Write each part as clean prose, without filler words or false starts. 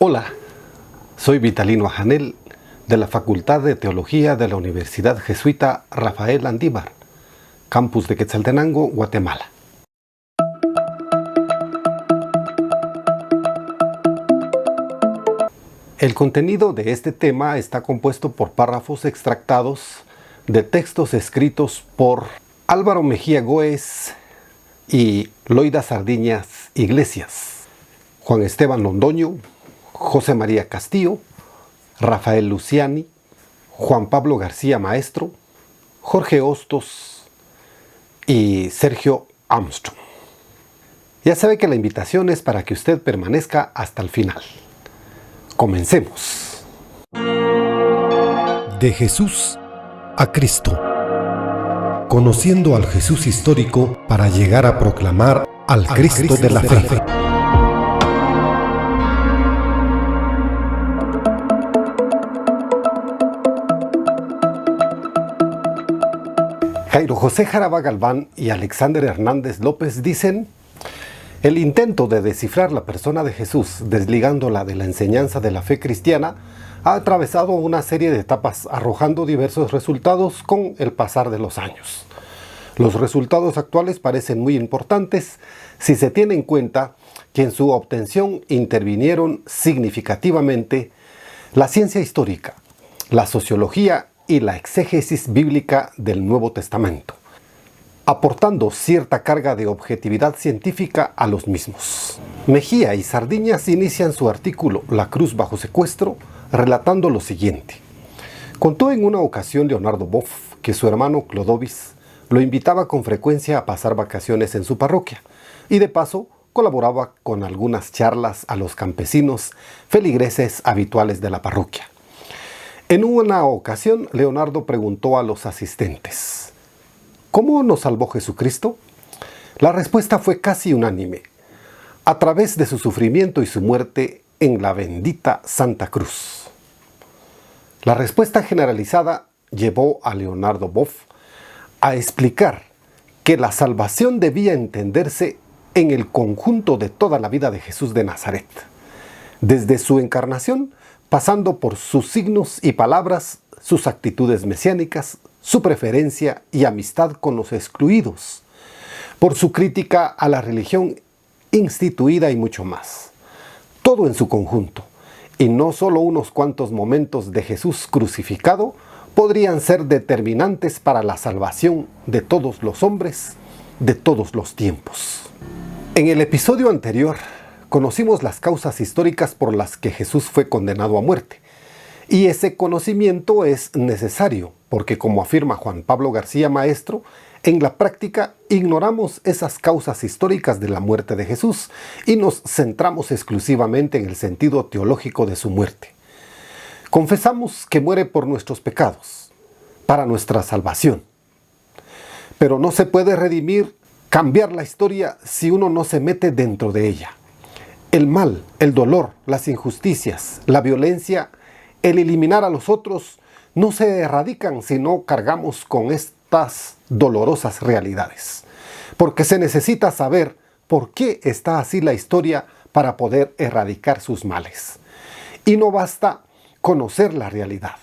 Hola, soy Vitalino Ajanel de la Facultad de Teología de la Universidad Jesuita Rafael Andívar, campus de Quetzaltenango, Guatemala. El contenido de este tema está compuesto por párrafos extractados de textos escritos por Álvaro Mejía Góez y Loida Sardiñas Iglesias, Juan Esteban Londoño, José María Castillo, Rafael Luciani, Juan Pablo García Maestro, Jorge Hostos y Sergio Armstrong. Ya sabe que la invitación es para que usted permanezca hasta el final. Comencemos. De Jesús a Cristo. Conociendo al Jesús histórico para llegar a proclamar al Cristo de la fe. Jairo José Jaraba Galván y Alexander Hernández López dicen: el intento de descifrar la persona de Jesús, desligándola de la enseñanza de la fe cristiana, ha atravesado una serie de etapas, arrojando diversos resultados con el pasar de los años. Los resultados actuales parecen muy importantes si se tiene en cuenta que en su obtención intervinieron significativamente la ciencia histórica, la sociología y la exégesis bíblica del Nuevo Testamento, aportando cierta carga de objetividad científica a los mismos. Mejía y Sardiñas inician su artículo La cruz bajo secuestro relatando lo siguiente. Contó en una ocasión Leonardo Boff que su hermano Clodovis lo invitaba con frecuencia a pasar vacaciones en su parroquia y de paso colaboraba con algunas charlas a los campesinos feligreses habituales de la parroquia. En una ocasión, Leonardo preguntó a los asistentes: ¿cómo nos salvó Jesucristo? La respuesta fue casi unánime: a través de su sufrimiento y su muerte en la bendita Santa Cruz. La respuesta generalizada llevó a Leonardo Boff a explicar que la salvación debía entenderse en el conjunto de toda la vida de Jesús de Nazaret, desde su encarnación, pasando por sus signos y palabras, sus actitudes mesiánicas, su preferencia y amistad con los excluidos, por su crítica a la religión instituida y mucho más. Todo en su conjunto, y no solo unos cuantos momentos de Jesús crucificado, podrían ser determinantes para la salvación de todos los hombres de todos los tiempos. En el episodio anterior, conocimos las causas históricas por las que Jesús fue condenado a muerte. Y ese conocimiento es necesario, porque como afirma Juan Pablo García Maestro, en la práctica ignoramos esas causas históricas de la muerte de Jesús y nos centramos exclusivamente en el sentido teológico de su muerte. Confesamos que muere por nuestros pecados, para nuestra salvación. Pero no se puede redimir, cambiar la historia si uno no se mete dentro de ella. El mal, el dolor, las injusticias, la violencia, el eliminar a los otros, no se erradican si no cargamos con estas dolorosas realidades. Porque se necesita saber por qué está así la historia para poder erradicar sus males. Y no basta conocer la realidad.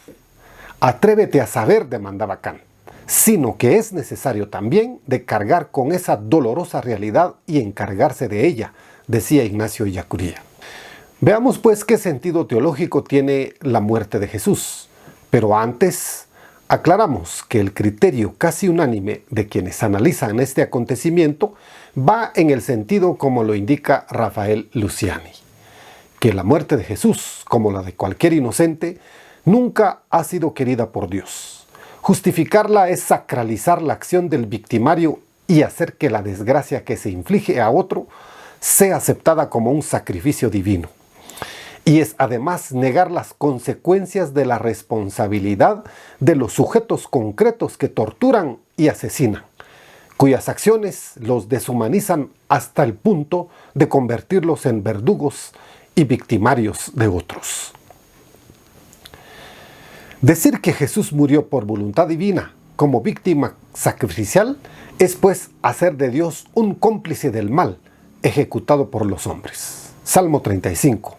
Atrévete a saber, demandaba Kant, sino que es necesario también de cargar con esa dolorosa realidad y encargarse de ella, decía Ignacio Ellacuría. Veamos pues qué sentido teológico tiene la muerte de Jesús. Pero antes, aclaramos que el criterio casi unánime de quienes analizan este acontecimiento va en el sentido como lo indica Rafael Luciani, que la muerte de Jesús, como la de cualquier inocente, nunca ha sido querida por Dios. Justificarla es sacralizar la acción del victimario y hacer que la desgracia que se inflige a otro sea aceptada como un sacrificio divino. Y es además negar las consecuencias de la responsabilidad de los sujetos concretos que torturan y asesinan, cuyas acciones los deshumanizan hasta el punto de convertirlos en verdugos y victimarios de otros. Decir que Jesús murió por voluntad divina como víctima sacrificial es pues hacer de Dios un cómplice del mal ejecutado por los hombres. Salmo 35.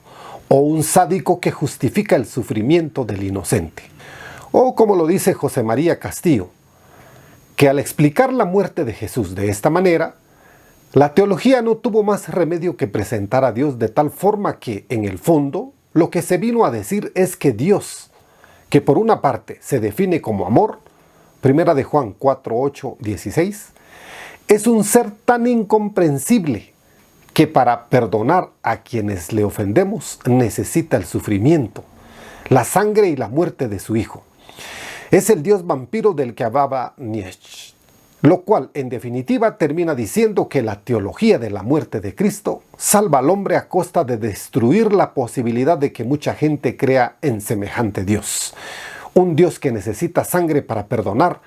o un sádico que justifica el sufrimiento del inocente. O como lo dice José María Castillo, que al explicar la muerte de Jesús de esta manera, la teología no tuvo más remedio que presentar a Dios de tal forma que, en el fondo, lo que se vino a decir es que Dios, que por una parte se define como amor, 1 de Juan 4, 8, 16, es un ser tan incomprensible que para perdonar a quienes le ofendemos necesita el sufrimiento, la sangre y la muerte de su Hijo. Es el Dios vampiro del que hablaba Nietzsche, lo cual en definitiva termina diciendo que la teología de la muerte de Cristo salva al hombre a costa de destruir la posibilidad de que mucha gente crea en semejante Dios. Un Dios que necesita sangre para perdonar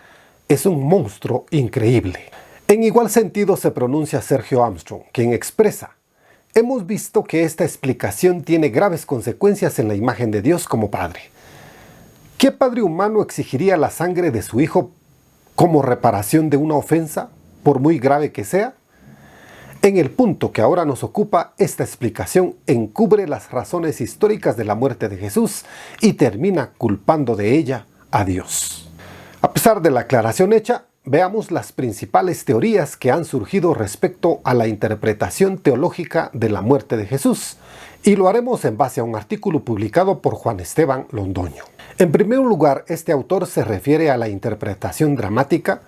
es un monstruo increíble. En igual sentido se pronuncia Sergio Armstrong, quien expresa: hemos visto que esta explicación tiene graves consecuencias en la imagen de Dios como Padre. ¿Qué padre humano exigiría la sangre de su hijo como reparación de una ofensa, por muy grave que sea? En el punto que ahora nos ocupa, esta explicación encubre las razones históricas de la muerte de Jesús y termina culpando de ella a Dios. A pesar de la aclaración hecha, veamos las principales teorías que han surgido respecto a la interpretación teológica de la muerte de Jesús, y lo haremos en base a un artículo publicado por Juan Esteban Londoño. En primer lugar, este autor se refiere a la interpretación dramática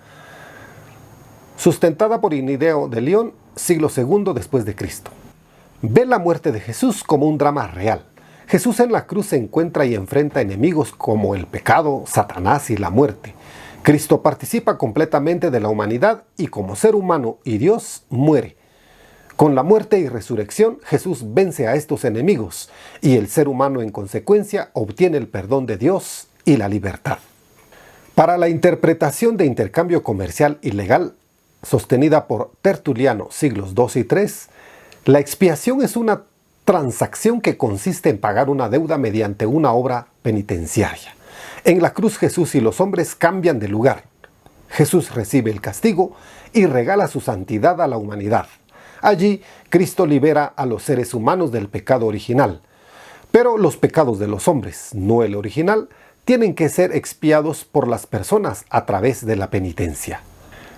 sustentada por Irineo de León, siglo II después de Cristo. Ve la muerte de Jesús como un drama real. Jesús en la cruz se encuentra y enfrenta enemigos como el pecado, Satanás y la muerte. Cristo participa completamente de la humanidad y como ser humano y Dios muere. Con la muerte y resurrección, Jesús vence a estos enemigos y el ser humano en consecuencia obtiene el perdón de Dios y la libertad. Para la interpretación de intercambio comercial y legal, sostenida por Tertuliano, siglos II y III, la expiación es una transacción que consiste en pagar una deuda mediante una obra penitenciaria. En la cruz Jesús y los hombres cambian de lugar. Jesús recibe el castigo y regala su santidad a la humanidad. Allí, Cristo libera a los seres humanos del pecado original. Pero los pecados de los hombres, no el original, tienen que ser expiados por las personas a través de la penitencia.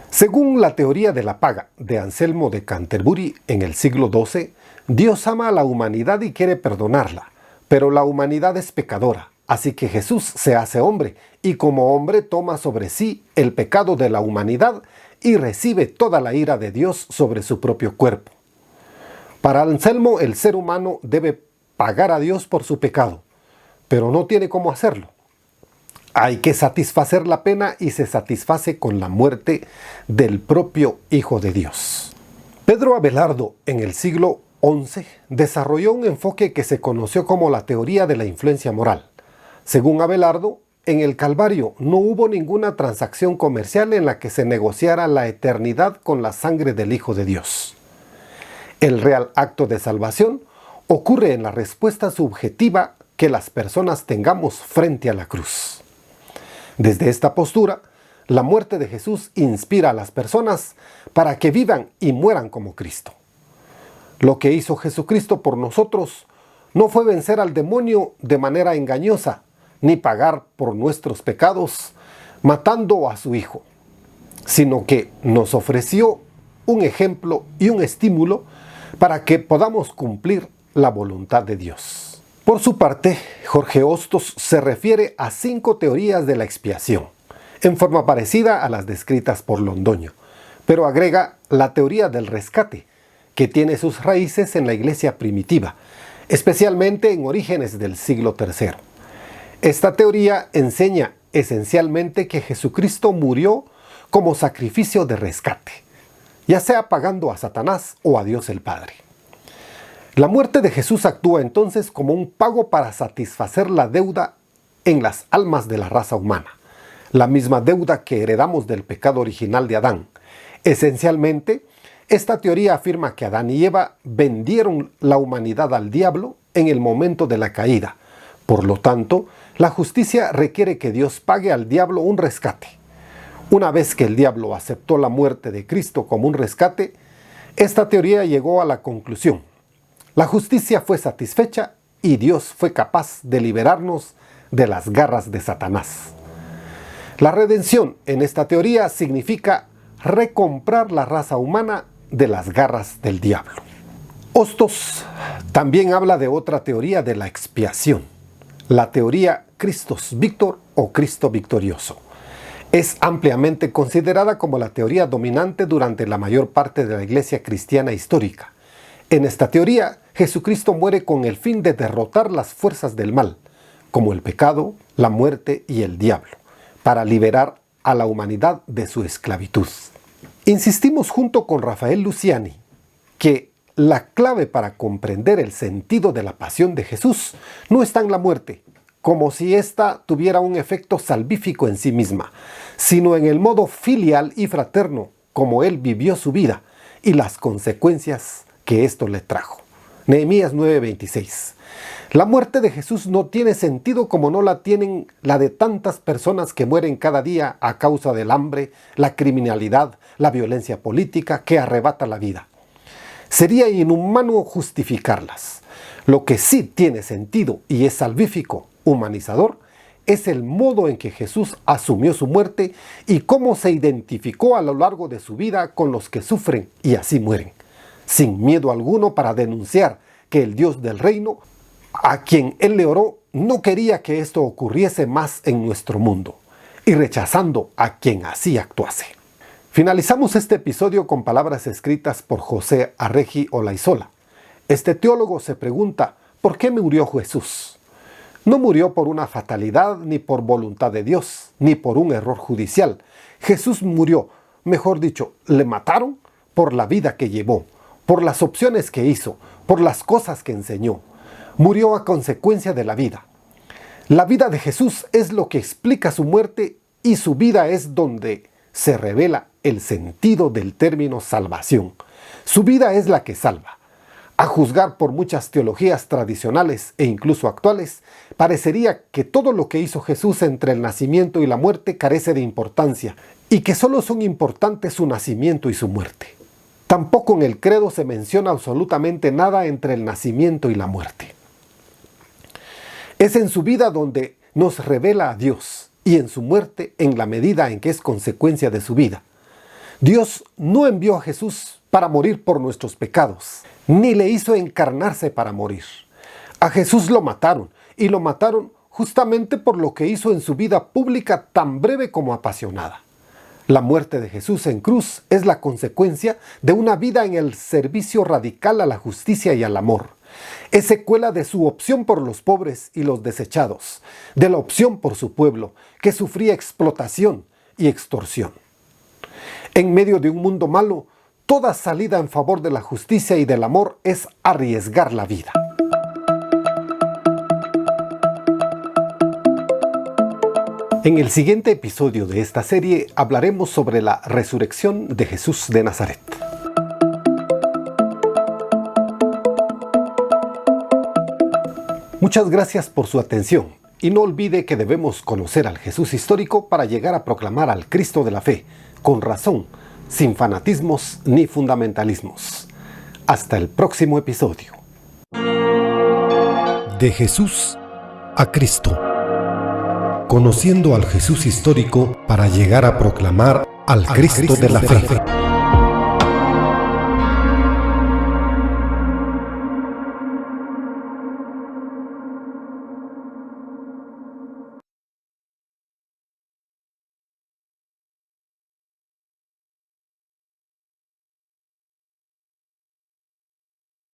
Según la teoría de la paga de Anselmo de Canterbury en el siglo XII, Dios ama a la humanidad y quiere perdonarla, pero la humanidad es pecadora, así que Jesús se hace hombre y como hombre toma sobre sí el pecado de la humanidad y recibe toda la ira de Dios sobre su propio cuerpo. Para Anselmo, el ser humano debe pagar a Dios por su pecado, pero no tiene cómo hacerlo. Hay que satisfacer la pena y se satisface con la muerte del propio Hijo de Dios. Pedro Abelardo, en el siglo XI, desarrolló un enfoque que se conoció como la teoría de la influencia moral. Según Abelardo, en el Calvario no hubo ninguna transacción comercial en la que se negociara la eternidad con la sangre del Hijo de Dios. El real acto de salvación ocurre en la respuesta subjetiva que las personas tengamos frente a la cruz. Desde esta postura, la muerte de Jesús inspira a las personas para que vivan y mueran como Cristo. Lo que hizo Jesucristo por nosotros no fue vencer al demonio de manera engañosa, ni pagar por nuestros pecados matando a su Hijo, sino que nos ofreció un ejemplo y un estímulo para que podamos cumplir la voluntad de Dios. Por su parte, Jorge Hostos se refiere a 5 teorías de la expiación, en forma parecida a las descritas por Londoño, pero agrega la teoría del rescate, que tiene sus raíces en la iglesia primitiva, especialmente en Orígenes del siglo III. Esta teoría enseña esencialmente que Jesucristo murió como sacrificio de rescate, ya sea pagando a Satanás o a Dios el Padre. La muerte de Jesús actúa entonces como un pago para satisfacer la deuda en las almas de la raza humana, la misma deuda que heredamos del pecado original de Adán. Esencialmente, esta teoría afirma que Adán y Eva vendieron la humanidad al diablo en el momento de la caída. Por lo tanto, la justicia requiere que Dios pague al diablo un rescate. Una vez que el diablo aceptó la muerte de Cristo como un rescate, esta teoría llegó a la conclusión: la justicia fue satisfecha y Dios fue capaz de liberarnos de las garras de Satanás. La redención en esta teoría significa recomprar la raza humana de las garras del diablo. Hostos también habla de otra teoría de la expiación, la teoría Christus Victor o Cristo victorioso. Es ampliamente considerada como la teoría dominante durante la mayor parte de la iglesia cristiana histórica. En esta teoría, Jesucristo muere con el fin de derrotar las fuerzas del mal, como el pecado, la muerte y el diablo, para liberar a la humanidad de su esclavitud. Insistimos junto con Rafael Luciani que la clave para comprender el sentido de la pasión de Jesús no está en la muerte, como si ésta tuviera un efecto salvífico en sí misma, sino en el modo filial y fraterno como Él vivió su vida y las consecuencias que esto le trajo. Nehemías 9:26. La muerte de Jesús no tiene sentido como no la tienen la de tantas personas que mueren cada día a causa del hambre, la criminalidad, la violencia política que arrebata la vida. Sería inhumano justificarlas. Lo que sí tiene sentido y es salvífico, humanizador, es el modo en que Jesús asumió su muerte y cómo se identificó a lo largo de su vida con los que sufren y así mueren, sin miedo alguno para denunciar que el Dios del reino, a quien Él le oró, no quería que esto ocurriese más en nuestro mundo, y rechazando a quien así actuase. Finalizamos este episodio con palabras escritas por José Arregi Olaizola. Este teólogo se pregunta, ¿por qué murió Jesús? No murió por una fatalidad, ni por voluntad de Dios, ni por un error judicial. Jesús murió, mejor dicho, le mataron por la vida que llevó, por las opciones que hizo, por las cosas que enseñó. Murió a consecuencia de la vida. La vida de Jesús es lo que explica su muerte y su vida es donde se revela el sentido del término salvación. Su vida es la que salva. A juzgar por muchas teologías tradicionales e incluso actuales, parecería que todo lo que hizo Jesús entre el nacimiento y la muerte carece de importancia y que solo son importantes su nacimiento y su muerte. Tampoco en el credo se menciona absolutamente nada entre el nacimiento y la muerte. Es en su vida donde nos revela a Dios y en su muerte en la medida en que es consecuencia de su vida. Dios no envió a Jesús para morir por nuestros pecados, ni le hizo encarnarse para morir. A Jesús lo mataron, y lo mataron justamente por lo que hizo en su vida pública tan breve como apasionada. La muerte de Jesús en cruz es la consecuencia de una vida en el servicio radical a la justicia y al amor. Es secuela de su opción por los pobres y los desechados, de la opción por su pueblo, que sufría explotación y extorsión. En medio de un mundo malo, toda salida en favor de la justicia y del amor es arriesgar la vida. En el siguiente episodio de esta serie hablaremos sobre la resurrección de Jesús de Nazaret. Muchas gracias por su atención y no olvide que debemos conocer al Jesús histórico para llegar a proclamar al Cristo de la fe, con razón, sin fanatismos ni fundamentalismos. Hasta el próximo episodio. De Jesús a Cristo. Conociendo al Jesús histórico para llegar a proclamar al Cristo de la fe.